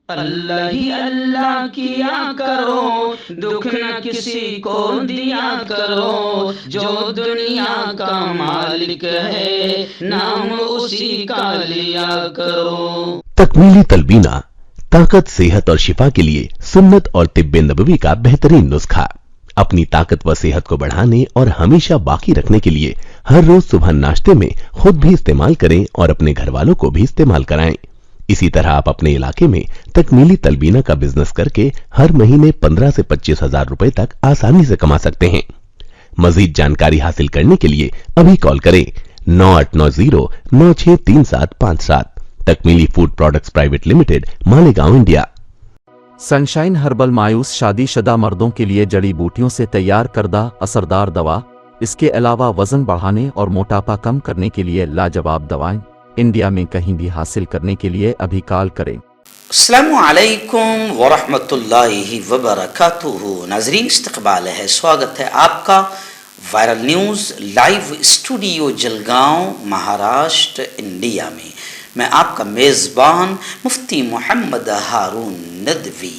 अल्लाह ही अल्लाह किया करो, दुख न किसी को दिया करो, जो दुनिया का मालिक है नाम उसी का लिया करो। तकमीली तलबीना, ताकत, सेहत और शिफा के लिए सुन्नत और तिब्बे नबवी का बेहतरीन नुस्खा। अपनी ताकत व सेहत को बढ़ाने और हमेशा बाकी रखने के लिए हर रोज सुबह नाश्ते में खुद भी इस्तेमाल करें और अपने घर वालों को भी इस्तेमाल कराएं। इसी तरह आप अपने इलाके में तकमीली तलबीना का बिजनेस करके हर महीने 15 से 25 हजार रुपए तक आसानी से कमा सकते हैं। मजीद जानकारी हासिल करने के लिए अभी कॉल करें 9890963757। Takmili food products private limited, Malegaon, India. Sunshine Herbal मायूस शादीशुदा मर्दों के लिए जड़ी बूटियों से तैयार करदा असरदार दवा। इसके अलावा वजन बढ़ाने और मोटापा कम करने के लिए लाजवाब दवाएं इंडिया में कहीं भी हासिल करने के लिए अभी कॉल करें। अस्सलामु अलैकुम वरहमतुल्लाहि वबरकातुहू। नाज़रीन, इस्तक़बाल है, स्वागत है आपका viral news live studio Jalgaon, Maharashtra, India में। मैं आपका मेज़बान मुफ्ती मोहम्मद हारून नदवी।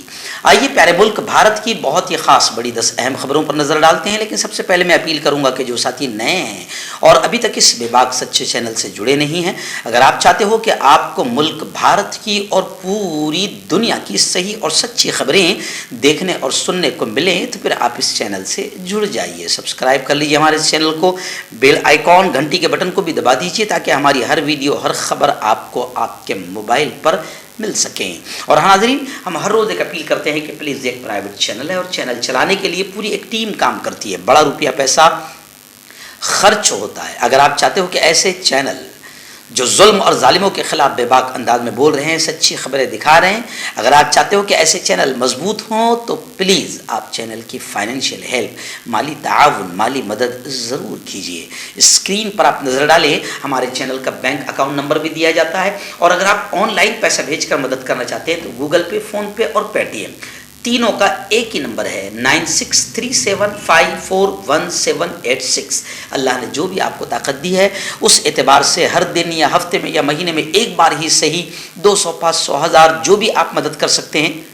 आइए प्यारे मुल्क भारत की बहुत ही ख़ास बड़ी 10 अहम खबरों पर नज़र डालते हैं। लेकिन सबसे पहले मैं अपील करूंगा कि जो साथी नए हैं और अभी तक इस बेबाक सच्चे चैनल से जुड़े नहीं हैं, अगर आप चाहते हो कि आपको मुल्क भारत की और पूरी दुनिया की सही और सच्ची खबरें देखने और सुनने को मिलें, तो फिर आप इस चैनल से जुड़ जाइए। सब्सक्राइब कर लीजिए हमारे इस चैनल को, बेल आइकॉन घंटी के बटन को भी दबा दीजिए ताकि हमारी हर वीडियो, हर खबर आपको आपके मोबाइल पर मिल सकें। और हाँ नाज़रीन, हम हर रोज़ एक अपील करते हैं कि प्लीज़, एक प्राइवेट चैनल है और चैनल चलाने के लिए पूरी एक टीम काम करती है, बड़ा रुपया पैसा खर्च होता है। अगर आप चाहते हो कि ऐसे चैनल जो जुल्म और जालिमों के खिलाफ बेबाक अंदाज में बोल रहे हैं, सच्ची खबरें दिखा रहे हैं, अगर आप चाहते हो कि ऐसे चैनल मजबूत हों, तो प्लीज़ आप चैनल की फाइनेंशियल हेल्प, माली ताआवुन, माली मदद ज़रूर कीजिए। स्क्रीन पर आप नज़र डालें, हमारे चैनल का बैंक अकाउंट नंबर भी दिया जाता है। और अगर आप ऑनलाइन पैसा भेजकर मदद करना चाहते हैं तो गूगल पे, फ़ोन पे और पेटीएम तीनों का एक ही नंबर है 9637541786। अल्लाह ने जो भी आपको ताकत दी है उस एतबार से हर दिन या हफ्ते में या महीने में एक बार ही सही 200, 500, 1000 जो भी आप मदद कर सकते हैं,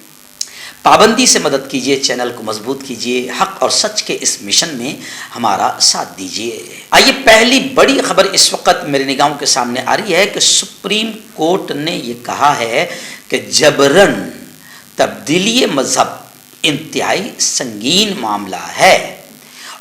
पाबंदी से मदद कीजिए, चैनल को मजबूत कीजिए, हक और सच के इस मिशन में हमारा साथ दीजिए। आइए, पहली बड़ी खबर इस वक्त मेरी निगाहों के सामने आ रही है कि सुप्रीम कोर्ट ने ये कहा है कि जबरन तब्दीली मजहब इंतहाई संगीन मामला है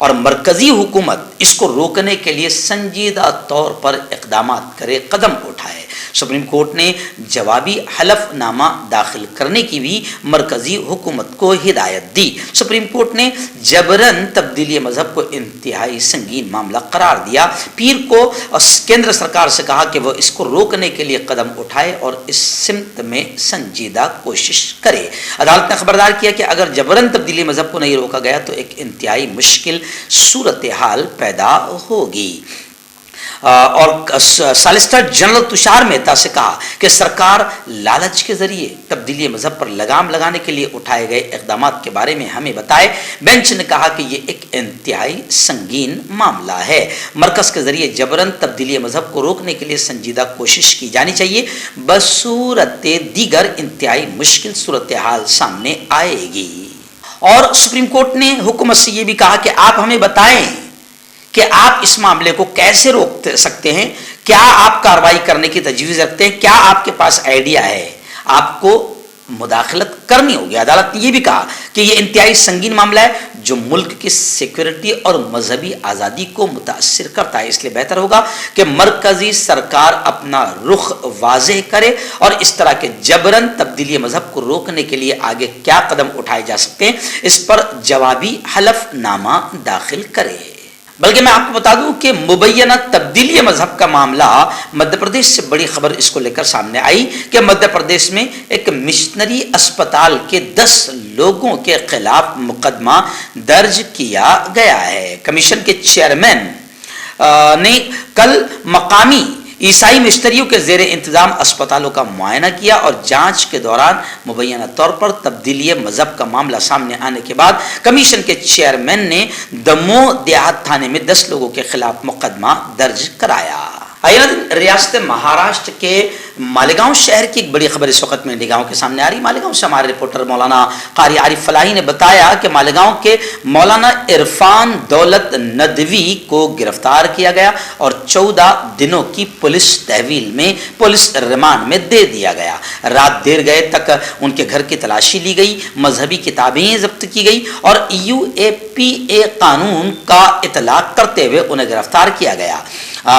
और मरकजी हुकूमत इसको रोकने के लिए संजीदा तौर पर इक़दाम करे, कदम उठाए। सुप्रीम कोर्ट ने जवाबी हलफनामा दाखिल करने की भी मरकजी हुकूमत को हिदायत दी। सुप्रीम कोर्ट ने जबरन तब्दीली मजहब को इंतहाई संगीन मामला करार दिया। पीर को केंद्र सरकार से कहा कि वह इसको रोकने के लिए कदम उठाए और इस सिमत में संजीदा कोशिश करे। अदालत ने खबरदार किया कि अगर जबरन तब्दीली मजहब को नहीं रोका गया तो एक इंतहाई मुश्किल सूरत हाल पैदा होगी। और सॉलिसिटर जनरल तुषार मेहता से कहा कि सरकार लालच के जरिए तब्दीली मजहब पर लगाम लगाने के लिए उठाए गए इक़दाम के बारे में हमें बताए। बेंच ने कहा कि ये एक इंतहाई संगीन मामला है। मरकज़ के जरिए जबरन तब्दीली मजहब को रोकने के लिए संजीदा कोशिश की जानी चाहिए, बसूरत दीगर इंतहाई मुश्किल सूरत हाल सामने आएगी। और सुप्रीम कोर्ट ने हुकूमत से ये भी कहा कि आप हमें बताएं कि आप इस मामले को कैसे रोक सकते हैं, क्या आप कार्रवाई करने की तजवीज़ रखते हैं, क्या आपके पास आइडिया है, आपको मुदाखलत करनी होगी। अदालत ने यह भी कहा कि यह इंतहाई संगीन मामला है जो मुल्क की सिक्योरिटी और मजहबी आज़ादी को मुतासिर करता है, इसलिए बेहतर होगा कि मरकजी सरकार अपना रुख वाज़ेह करे और इस तरह के जबरन तब्दीली मजहब को रोकने के लिए आगे क्या कदम उठाए जा सकते हैं, इस पर जवाबी हलफनामा दाखिल करे। बल्कि मैं आपको बता दूं कि मुबैना तब्दीली मजहब का मामला मध्य प्रदेश से बड़ी खबर इसको लेकर सामने आई कि मध्य प्रदेश में एक मिशनरी अस्पताल के 10 लोगों के खिलाफ मुकदमा दर्ज किया गया है। कमीशन के चेयरमैन ने कल मकामी ईसाई मिशनरियों के जेर इंतजाम अस्पतालों का मुआयना किया और जांच के दौरान मुबैना तौर पर तब्दीली मजहब का मामला सामने आने के बाद कमीशन के चेयरमैन ने दमोह देहात थाने में 10 लोगों के खिलाफ मुकदमा दर्ज कराया। रियासत महाराष्ट्र के मालेगांव शहर की एक बड़ी खबर इस वक्त में निगाहों के सामने आ रही। मालेगांव से हमारे रिपोर्टर मौलाना कारी आरिफ फलाही ने बताया कि मालेगांव के मौलाना इरफान दौलत नदवी को गिरफ्तार किया गया और 14 दिनों की पुलिस तहवील में पुलिस रिमांड में दे दिया गया। रात देर गए तक उनके घर की तलाशी ली गई, मजहबी किताबें जब्त की गई और UAPA कानून का इतलाक करते हुए उन्हें गिरफ्तार किया गया।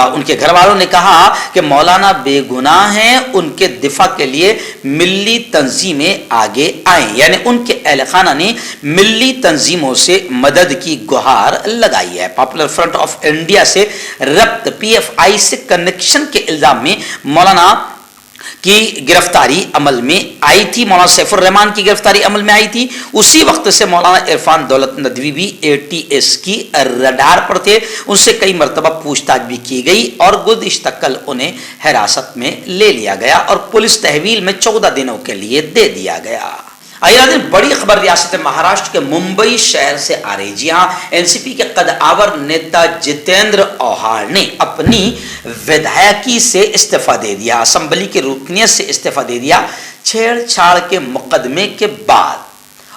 उनके घर वालों ने कहा कि मौलाना बेगुनाह हैं, उनके दिफा के लिए मिल्ली तंजीमें आगे आए, यानी उनके अहल खाना ने मिल्ली तंजीमों से मदद की गुहार लगाई है। पॉपुलर फ्रंट ऑफ इंडिया से रब्त PFI से कनेक्शन के इल्जाम में मौलाना की गिरफ्तारी अमल में आई थी, मौलाना सैफुर रहमान की गिरफ्तारी अमल में आई थी। उसी वक्त से मौलाना इरफान दौलत नदवी भी ATS की रडार पर थे। उनसे कई मरतबा पूछताछ भी की गई और गुज़िश्ता कल उन्हें हिरासत में ले लिया गया और पुलिस तहवील में 14 दिनों के लिए दे दिया गया। आइए बड़ी खबर रियासत महाराष्ट्र के मुंबई शहर से आ रही। जी हाँ, NCP के कदआवर नेता जितेंद्र औहार ने अपनी विधायकी से इस्तीफा दे दिया, असेंबली की रुकनियत से इस्तीफा दे दिया छेड़छाड़ के मुकदमे के बाद।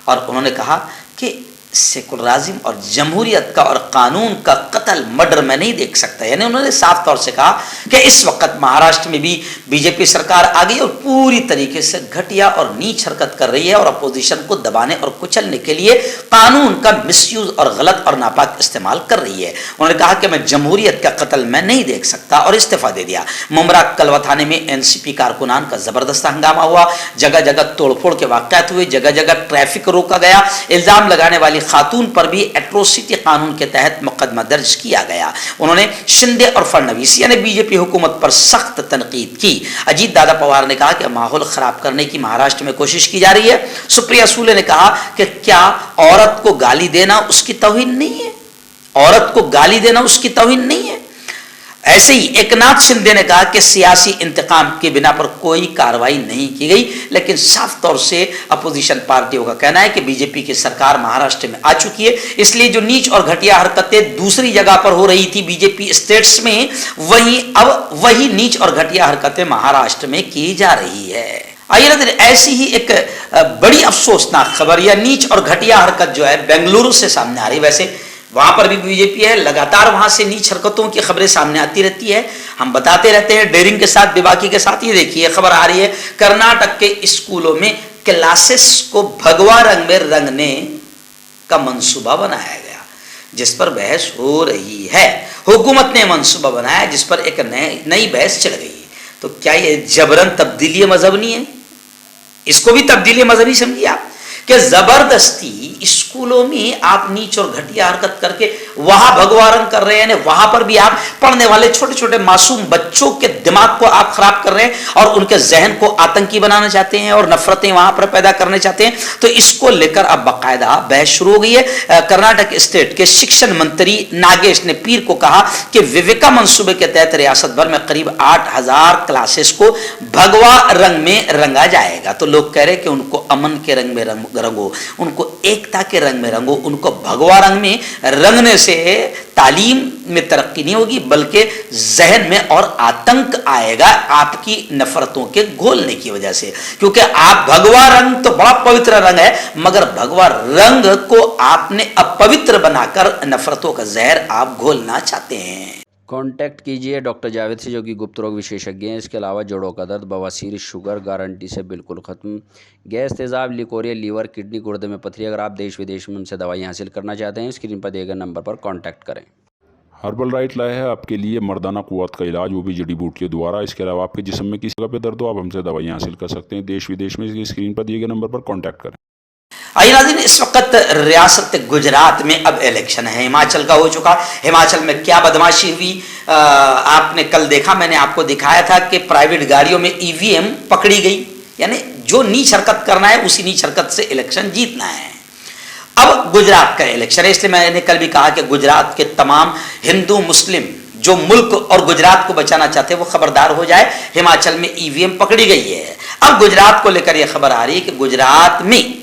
और उन्होंने कहा कि सेकुलरिज्म और जमहूरियत का और कानून का कत्ल मर्डर में नहीं देख सकता। यानी उन्होंने साफ तौर से कहा कि इस वक्त महाराष्ट्र में भी बीजेपी सरकार आ गई और पूरी तरीके से घटिया और नीच हरकत कर रही है और अपोजिशन को दबाने और कुचलने के लिए कानून का मिसयूज और गलत और नापाक इस्तेमाल कर रही है। उन्होंने कहा कि मैं जमहूरियत का कत्ल मैं नहीं देख सकता और इस्तीफा दे दिया। मुमरा कलवा थाने में NCP कारकुनान का जबरदस्त हंगामा हुआ, जगह जगह तोड़फोड़ के वाकयात हुए, जगह जगह ट्रैफिक रोका गया, इल्जाम लगाने वाली खातून पर भी एट्रोसिटी कानून के तहत मुकदमा दर्ज किया गया। उन्होंने शिंदे और फडणवीस यानी बीजेपी हुकूमत पर सख्त तनकीद की। अजीत दादा पवार ने कहा कि माहौल खराब करने की महाराष्ट्र में कोशिश की जा रही है। सुप्रिया सूले ने कहा कि क्या औरत को गाली देना उसकी तौहीन नहीं है? औरत को गाली देना उसकी तौहीन नहीं है। ऐसे ही एकनाथ शिंदे ने कहा कि सियासी इंतकाम के बिना पर कोई कार्रवाई नहीं की गई, लेकिन साफ तौर से अपोजिशन पार्टियों का कहना है कि बीजेपी की सरकार महाराष्ट्र में आ चुकी है, इसलिए जो नीच और घटिया हरकतें दूसरी जगह पर हो रही थी बीजेपी स्टेट्स में, अब वही नीच और घटिया हरकतें महाराष्ट्र में की जा रही है। आइए ऐसी ही एक बड़ी अफसोसनाक खबर या नीच और घटिया हरकत जो है बेंगलुरु से सामने आ रही। वैसे वहां पर भी बीजेपी है, लगातार वहां से नीच हरकतों की खबरें सामने आती रहती है, हम बताते रहते हैं डेयरिंग के साथ, बेबाकी के साथ। ये देखिए खबर आ रही है, कर्नाटक के स्कूलों में क्लासेस को भगवा रंग में रंगने का मंसूबा बनाया गया, जिस पर बहस हो रही है। हुकूमत ने मंसूबा बनाया जिस पर एक नई बहस चल गई। तो क्या ये जबरन तब्दीली मजहब नहीं है? इसको भी तब्दीली मजहबी समझिए आप, कि जबरदस्ती स्कूलों में आप नीच और घटिया हरकत करके वहां भगवा रंग कर रहे हैं, वहां पर भी आप पढ़ने वाले छोटे छोटे मासूम बच्चों के दिमाग को आप खराब कर रहे हैं और उनके जहन को आतंकी बनाना चाहते हैं और नफरतें वहां पर पैदा करना चाहते हैं। तो इसको लेकर अब बाकायदा बहस शुरू हो गई है। कर्नाटक स्टेट के शिक्षण मंत्री नागेश ने पीर को कहा कि विवेका मंसूबे के तहत रियासत भर में करीब 8000 क्लासेस को भगवा रंग में रंगा जाएगा। तो लोग कह रहे हैं कि उनको अमन के रंग में रंगो, उनको एकता के रंग में रंगो, उनको भगवा रंग में रंगने से तालीम में तरक्की नहीं होगी बल्कि जहन में और आतंक आएगा आपकी नफरतों के घोलने की वजह से। क्योंकि आप भगवा रंग तो बड़ा पवित्र रंग है, मगर भगवा रंग को आपने अपवित्र बनाकर नफरतों का जहर आप घोलना चाहते हैं। कांटेक्ट कीजिए डॉक्टर जावेद से, जो कि गुप्त रोग विशेषज्ञ हैं। इसके अलावा जोड़ों का दर्द, बवासीर, शुगर गारंटी से बिल्कुल ख़त्म, गैस, तेज़ाब, लिकोरिया, लीवर, किडनी, गुर्दे में पथरी। अगर आप देश विदेश में उनसे दवाई हासिल करना चाहते हैं, स्क्रीन पर दिए गए नंबर पर कांटेक्ट करें। हर्बल राइट लाया है आपके लिए मर्दाना कुव्वत का इलाज, वो भी जड़ी बूटियों द्वारा। इसके अलावा आपके जिस्म में किसी जगह पे दर्द हो, आप हमसे दवाई हासिल कर सकते हैं देश विदेश में। स्क्रीन पर दिए गए नंबर पर कांटेक्ट करें। आइए नाज़रीन, इस वक्त रियासत गुजरात में अब इलेक्शन है, हिमाचल का हो चुका। हिमाचल में क्या बदमाशी हुई आपने कल देखा, मैंने आपको दिखाया था कि प्राइवेट गाड़ियों में EVM पकड़ी गई। यानी जो नीच हरकत करना है उसी नीच हरकत से इलेक्शन जीतना है। अब गुजरात का इलेक्शन है, इसलिए मैंने कल भी कहा कि गुजरात के तमाम हिंदू मुस्लिम जो मुल्क और गुजरात को बचाना चाहते हैं वो खबरदार हो जाए। हिमाचल में EVM पकड़ी गई है। अब गुजरात को लेकर यह खबर आ रही है कि गुजरात में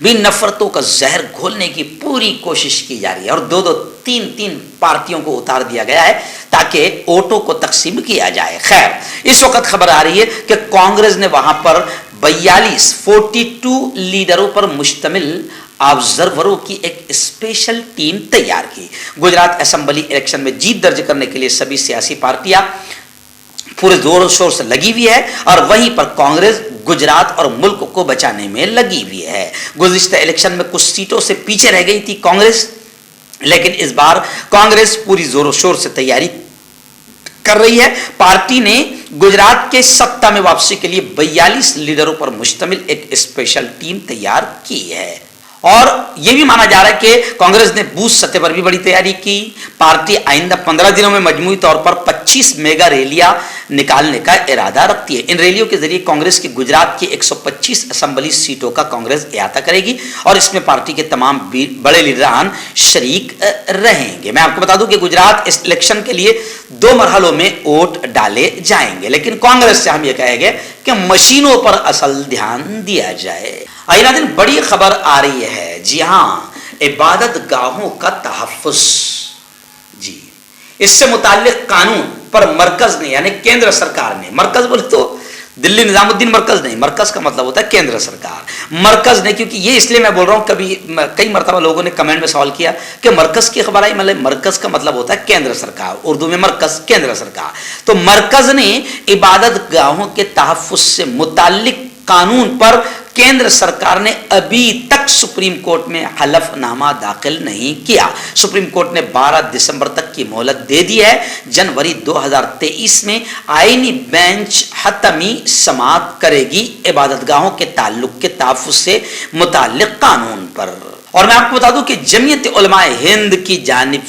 भी नफरतों का जहर घोलने की पूरी कोशिश की जा रही है और 2-2 तीन तीन पार्टियों को उतार दिया गया है ताकि वोटों को तकसीम किया जाए। खैर, इस वक्त खबर आ रही है कि कांग्रेस ने वहां पर 42 लीडरों पर मुश्तमिल ऑब्जर्वरों की एक स्पेशल टीम तैयार की। गुजरात असेंबली इलेक्शन में जीत दर्ज करने के लिए सभी सियासी पार्टियां पूरे जोर शोर से लगी हुई है और वहीं पर कांग्रेस गुजरात और मुल्क को बचाने में लगी हुई है। गुज़िश्ता इलेक्शन में कुछ सीटों से पीछे रह गई थी कांग्रेस, लेकिन इस बार कांग्रेस पूरी जोरों शोर से तैयारी कर रही है। पार्टी ने गुजरात के सत्ता में वापसी के लिए 42 लीडरों पर मुश्तमिल एक स्पेशल टीम तैयार की है और यह भी माना जा रहा है कि कांग्रेस ने बूथ सतह पर भी बड़ी तैयारी की। पार्टी आइंदा 15 दिनों में मजमूई तौर पर 25 मेगा रैलियां निकालने का इरादा रखती है। इन रैलियों के जरिए कांग्रेस की गुजरात की 125 असेंबली सीटों का कांग्रेस अहाता करेगी और इसमें पार्टी के तमाम बड़े लीडरान शरीक रहेंगे। मैं आपको बता दूं कि गुजरात इस इलेक्शन के लिए 2 मरहलों में वोट डाले जाएंगे, लेकिन कांग्रेस से हम ये कहेंगे कि मशीनों पर असल ध्यान दिया जाए। आइए नाज़रीन, बड़ी खबर आ रही है। जी हाँ, इबादत गाहों का तहफ़्फ़ुज़। जी, इससे मुताल्लिक़ कानून पर मरकज ने यानी केंद्र सरकार ने, मरकज बोले तो दिल्ली निजामुद्दीन मरकज नहीं, मरकज का मतलब होता है केंद्र सरकार। मरकज ने, क्योंकि ये इसलिए मैं बोल रहा हूँ, कई मरतबा लोगों ने कमेंट में सवाल किया कि मरकज की खबर आई, मतलब मरकज का मतलब होता है केंद्र सरकार, उर्दू में मरकज केंद्र सरकार। तो मरकज ने इबादत गाहों के तहफ़्फ़ुज़ से मुताल्लिक़ कानून पर केंद्र सरकार ने अभी तक सुप्रीम कोर्ट में हलफनामा दाखिल नहीं किया। सुप्रीम कोर्ट ने 12 दिसंबर तक की मोहलत दे दी है। जनवरी 2023 में आईनी बेंच हतमी समाअत करेगी इबादतगाहों के ताल्लुक के तहफ़्फ़ुज़ से मुताल्लिक़ कानून पर। और मैं आपको बता दूं कि जमीयत उलमाए हिंद की जानिब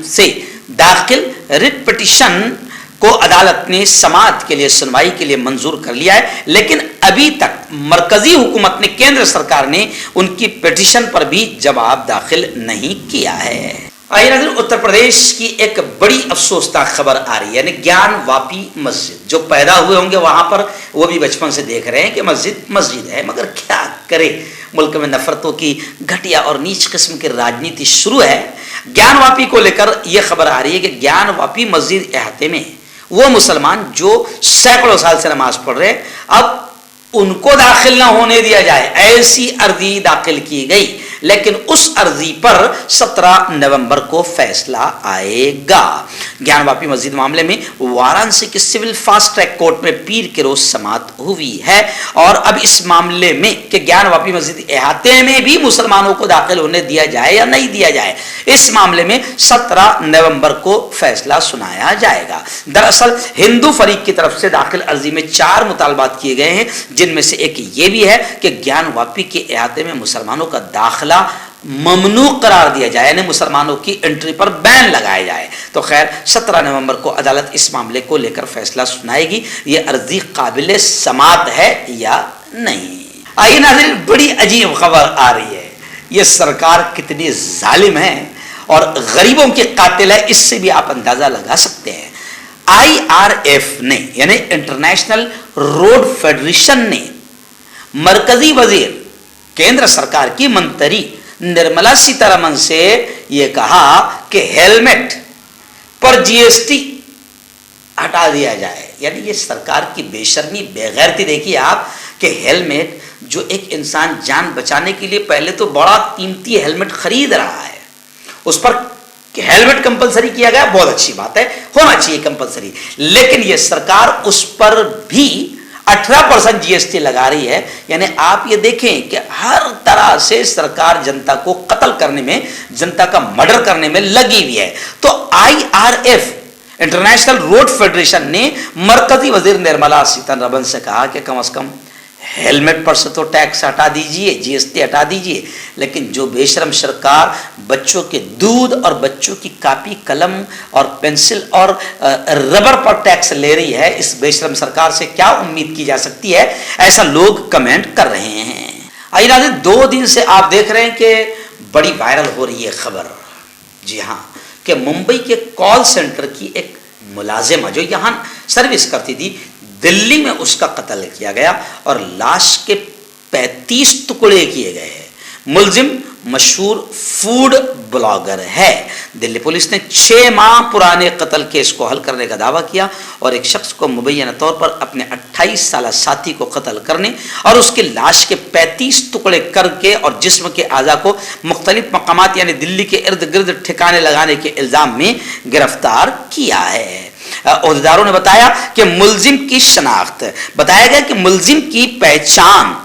से दाखिल रिट पिटीशन को अदालत ने समाअत के लिए, सुनवाई के लिए मंजूर कर लिया है, लेकिन अभी तक मरकजी हुकूमत ने, केंद्र सरकार ने उनकी पिटीशन पर भी जवाब दाखिल नहीं किया है। आइए नाज़रीन, उत्तर प्रदेश की एक बड़ी अफसोसनाक खबर आ रही है, यानी ज्ञानवापी मस्जिद। जो पैदा हुए होंगे वहां पर वो भी बचपन से देख रहे हैं कि मस्जिद है, मगर क्या करे, मुल्क में नफरतों की घटिया और नीच किस्म की राजनीति शुरू है। ज्ञानवापी को लेकर यह खबर आ रही है कि ज्ञानवापी मस्जिद अहाते में वो मुसलमान जो सैकड़ों साल से नमाज पढ़ रहे, अब उनको दाखिल ना होने दिया जाए, ऐसी अर्जी दाखिल की गई। लेकिन उस अर्जी पर 17 नवंबर को फैसला आएगा। ज्ञानवापी मस्जिद मामले में वाराणसी के सिविल फास्ट ट्रैक कोर्ट में पीर के रोज समाअत हुई है और अब इस मामले में कि ज्ञानवापी मस्जिद अहाते में भी मुसलमानों को दाखिल होने दिया जाए या नहीं दिया जाए, इस मामले में 17 नवंबर को फैसला सुनाया जाएगा। दरअसल हिंदू फरीक की तरफ से दाखिल अर्जी में 4 मुतालबात किए गए हैं, जिनमें से एक ये भी है कि ज्ञानवापी के अहाते में मुसलमानों का दाखिला ममनू करार दिया जाए, यानी मुसलमानों की एंट्री पर बैन लगाया जाए। तो खैर 17 नवंबर को अदालत इस मामले को लेकर फैसला सुनाएगी, ये अर्जी काबिल समाअत है या नहीं। आइए नाज़रीन, बड़ी अजीब खबर आ रही है। ये सरकार कितनी जालिम है और गरीबों के कातिल है, इससे भी आप अंदाजा लगा सकते हैं। IRF ने, यानी इंटरनेशनल रोड फेडरेशन ने, मरकजी वजीर केंद्र सरकार की मंत्री निर्मला सीतारमण से यह कहा कि हेलमेट पर GST हटा दिया जाए। यानी ये सरकार की बेशर्मी, बेगैरती देखिए आप कि हेलमेट, जो एक इंसान जान बचाने के लिए पहले तो बड़ा कीमती हेलमेट खरीद रहा है, उस पर हेलमेट कंपलसरी किया गया, बहुत अच्छी बात है, होना चाहिए कंपलसरी, लेकिन यह सरकार उस पर भी 18% GST लगा रही है। यानी आप ये देखें कि हर तरह से सरकार जनता को कत्ल करने में, जनता का मर्डर करने में लगी हुई है। तो IRF, इंटरनेशनल रोड फेडरेशन ने मरकजी वजीर निर्मला सीतारमण से कहा कि कम से कम हेलमेट पर से तो टैक्स हटा दीजिए, GST हटा दीजिए, लेकिन जो बेशरम सरकार बच्चों के दूध और बच्चों की कापी, कलम और पेंसिल और रबर पर टैक्स ले रही है, इस बेशरम सरकार से क्या उम्मीद की जा सकती है, ऐसा लोग कमेंट कर रहे हैं। आइए नाज़रीन, 2 दिन से आप देख रहे हैं कि बड़ी वायरल हो रही है खबर। जी हाँ, कि मुंबई के कॉल सेंटर की एक मुलाजिमा जो यहाँ सर्विस करती थी, दिल्ली में उसका कत्ल किया गया और लाश के 35 टुकड़े किए गए हैं। मुलजिम मशहूर फूड ब्लॉगर है। दिल्ली पुलिस ने 6 माह पुराने कत्ल केस को हल करने का दावा किया और एक शख्स को मुबैना तौर पर अपने 28 साल साथी को कत्ल करने और उसकी लाश के 35 टुकड़े करके और जिस्म के आज़ा को मुख्तलिफ मकामात यानी दिल्ली के इर्द गिर्द ठिकाने लगाने के इल्ज़ाम में गिरफ्तार किया है। ओहदेदारों ने बताया कि मुलजिम की शनाख्त, बताया गया कि मुलजिम की पहचान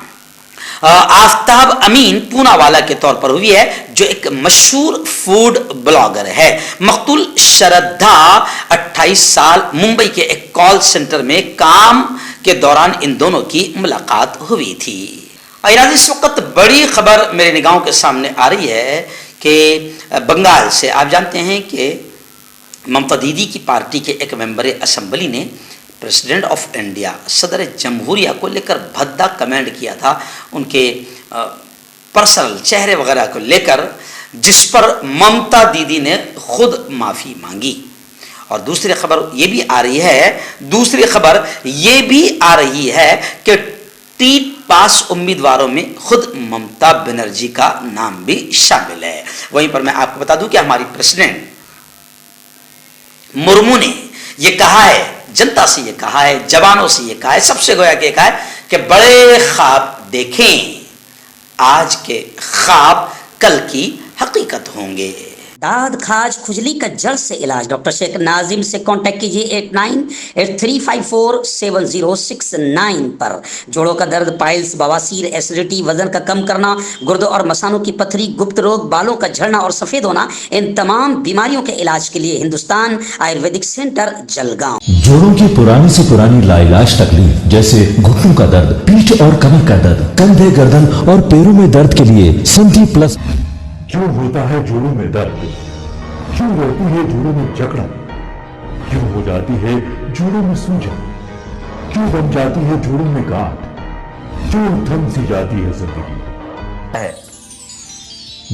आफ्ताब अमीन पूनावाला के तौर पर हुई है, जो एक मशहूर फूड ब्लॉगर है। मकतूल श्रद्धा 28 साल मुंबई के एक कॉल सेंटर में काम के दौरान इन दोनों की मुलाकात हुई थी। और इस वक्त बड़ी खबर मेरे निगाहों के सामने आ रही है कि बंगाल से आप जानते हैं कि ममता दीदी की पार्टी के एक मेंबर असेंबली ने प्रेसिडेंट ऑफ इंडिया सदर जमहूरिया को लेकर भद्दा कमेंट किया था, उनके पर्सनल चेहरे वगैरह को लेकर, जिस पर ममता दीदी ने खुद माफ़ी मांगी। और दूसरी खबर ये भी आ रही है कि टीट पास उम्मीदवारों में खुद ममता बनर्जी का नाम भी शामिल है। वहीं पर मैं आपको बता दूं कि हमारी प्रेसिडेंट मुर्मू ने ये कहा है, जनता से ये कहा है, जवानों से ये कहा है, सबसे गोया के कहा है कि बड़े ख्वाब देखें, आज के ख्वाब कल की हकीकत होंगे। दाद खाज खुजली का जल्द से इलाज डॉक्टर शेख नाजिम से कांटेक्ट कीजिए 8983547069 पर। जोड़ों का दर्द, पाइल्स, बवासीर, एसिडिटी, वजन का कम करना, गुर्दों और मसानों की पथरी, गुप्त रोग, बालों का झड़ना और सफेद होना, इन तमाम बीमारियों के इलाज के लिए हिंदुस्तान आयुर्वेदिक सेंटर जलगांव। जोड़ों की पुरानी से पुरानी लाइलाज तकलीफ जैसे घुटनों का दर्द, पीठ और कमर का दर्द, कंधे, गर्दन और पैरों में दर्द के लिए संधि प्लस। क्यों होता है जोड़ों में दर्द? क्यों रहती है जोड़ों में जकड़न? क्यों हो जाती है जोड़ों में सूजन? क्यों बन जाती है जोड़ों में गांठ? क्यों थम सी जाती है जिंदगी?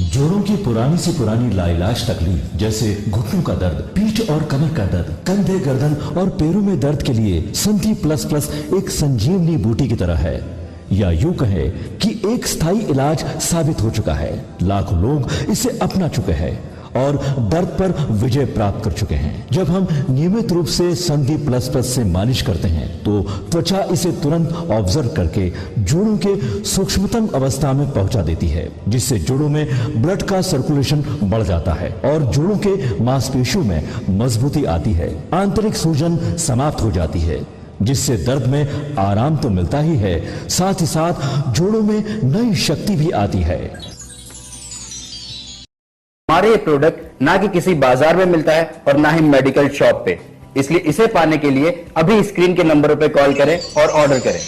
जोड़ों की पुरानी से पुरानी लाइलाज तकलीफ जैसे घुटनों का दर्द, पीठ और कमर का दर्द, कंधे, गर्दन और पैरों में दर्द के लिए संधि प्लस प्लस एक संजीवनी बूटी की तरह है, या यूं कहे कि एक स्थायी इलाज साबित हो चुका है। लाखों लोग इसे अपना चुके हैं और दर्द पर विजय प्राप्त कर चुके हैं। जब हम नियमित रूप से संधि प्लस प्लस से मालिश करते हैं तो त्वचा इसे तुरंत ऑब्जर्व करके जोड़ों के सूक्ष्मतम अवस्था में पहुंचा देती है, जिससे जोड़ों में ब्लड का सर्कुलेशन बढ़ जाता है और जोड़ों के मांसपेशियों में मजबूती आती है। आंतरिक सूजन समाप्त हो जाती है, जिससे दर्द में आराम तो मिलता ही है, साथ ही साथ जोड़ों में नई शक्ति भी आती है। हमारे ये प्रोडक्ट ना कि किसी बाजार में मिलता है और ना ही मेडिकल शॉप पे, इसलिए इसे पाने के लिए अभी स्क्रीन के नंबरों पे कॉल करें और ऑर्डर करें।